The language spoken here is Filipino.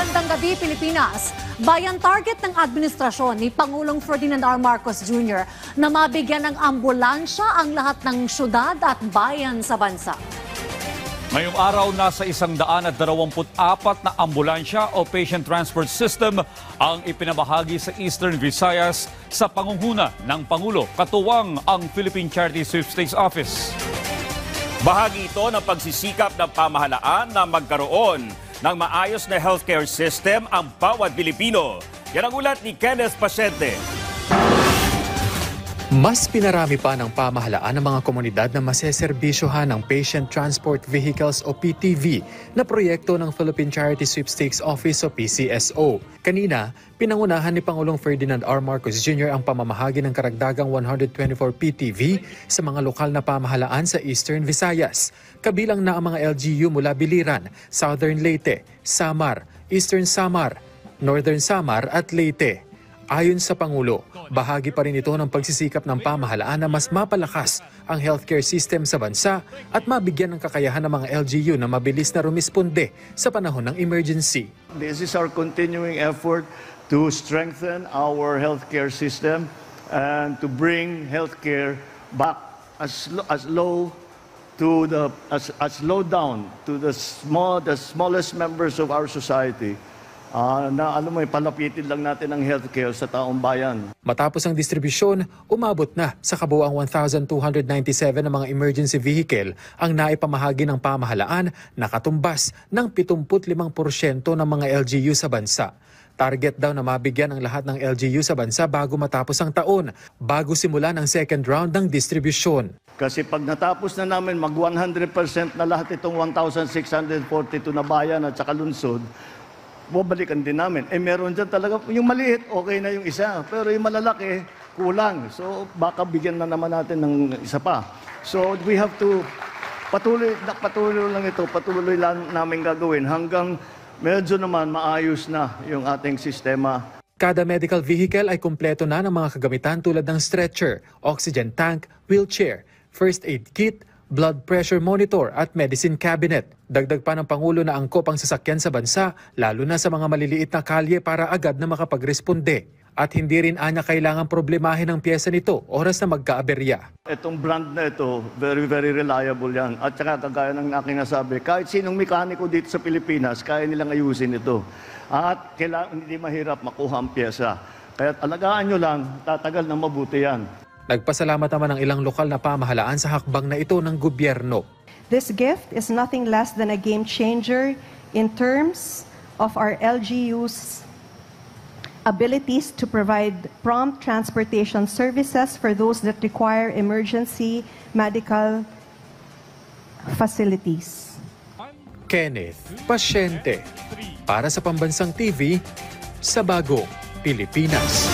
Magandang gabi, Pilipinas. Bayan target ng administrasyon ni Pangulong Ferdinand R. Marcos Jr. na mabigyan ng ambulansya ang lahat ng syudad at bayan sa bansa. Ngayong araw, nasa 124 na ambulansya o patient transport system ang ipinamahagi sa Eastern Visayas sa pangunguna ng Pangulo, katuwang ang Philippine Charity Sweepstakes Office. Bahagi ito ng pagsisikap ng pamahalaan na magkaroon ng maayos na healthcare system ang bawat Pilipino. Yan ang ulat ni Kenneth Pasyente. Mas pinarami pa ng pamahalaan ng mga komunidad na maseserbisyohan ng Patient Transport Vehicles o PTV na proyekto ng Philippine Charity Sweepstakes Office o PCSO. Kanina, pinangunahan ni Pangulong Ferdinand R. Marcos Jr. ang pamamahagi ng karagdagang 124 PTV sa mga lokal na pamahalaan sa Eastern Visayas. Kabilang na ang mga LGU mula Biliran, Southern Leyte, Samar, Eastern Samar, Northern Samar at Leyte. Ayon sa Pangulo, bahagi pa rin ito ng pagsisikap ng pamahalaan na mas mapalakas ang healthcare system sa bansa at mabigyan ng kakayahan ng mga LGU na mabilis na rumisponde sa panahon ng emergency. This is our continuing effort to strengthen our healthcare system and to bring healthcare back as low down to the smallest members of our society. Palapitin lang natin ang healthcare sa taong bayan. Matapos ang distribusyon, umabot na sa kabuuang 1,297 na mga emergency vehicle ang naipamahagi ng pamahalaan na katumbas ng 75% ng mga LGU sa bansa. Target daw na mabigyan ang lahat ng LGU sa bansa bago matapos ang taon, bago simula ng second round ng distribusyon. Kasi pag natapos na namin mag 100% na lahat itong 1,642 na bayan at saka lungsod, bubalikan din namin. Meron dyan talaga, yung maliit, okay na yung isa. Pero yung malalaki, kulang. So, baka bigyan na naman natin ng isa pa. So, we have to, patuloy lang ito, patuloy lang namin gagawin hanggang medyo naman maayos na yung ating sistema. Kada medical vehicle ay kumpleto na ng mga kagamitan tulad ng stretcher, oxygen tank, wheelchair, first aid kit, blood pressure monitor at medicine cabinet. Dagdag pa ng Pangulo na angkop ang sasakyan sa bansa, lalo na sa mga maliliit na kalye para agad na makapagresponde. At hindi rin anya kailangan problemahin ang pyesa nito oras na magkaaberya. Itong brand na ito, very, very reliable yan. At saka kagaya ng aking nasabi, kahit sinong mekaniko dito sa Pilipinas, kaya nilang ayusin ito. At kailangan hindi mahirap makuha ang pyesa. Kaya alagaan nyo lang, tatagal na mabuti yan. Nagpasalamat naman ang ilang lokal na pamahalaan sa hakbang na ito ng gobyerno. This gift is nothing less than a game changer in terms of our LGU's abilities to provide prompt transportation services for those that require emergency medical facilities. Kenneth Pasyente, para sa Pambansang TV, sa Bagong Pilipinas.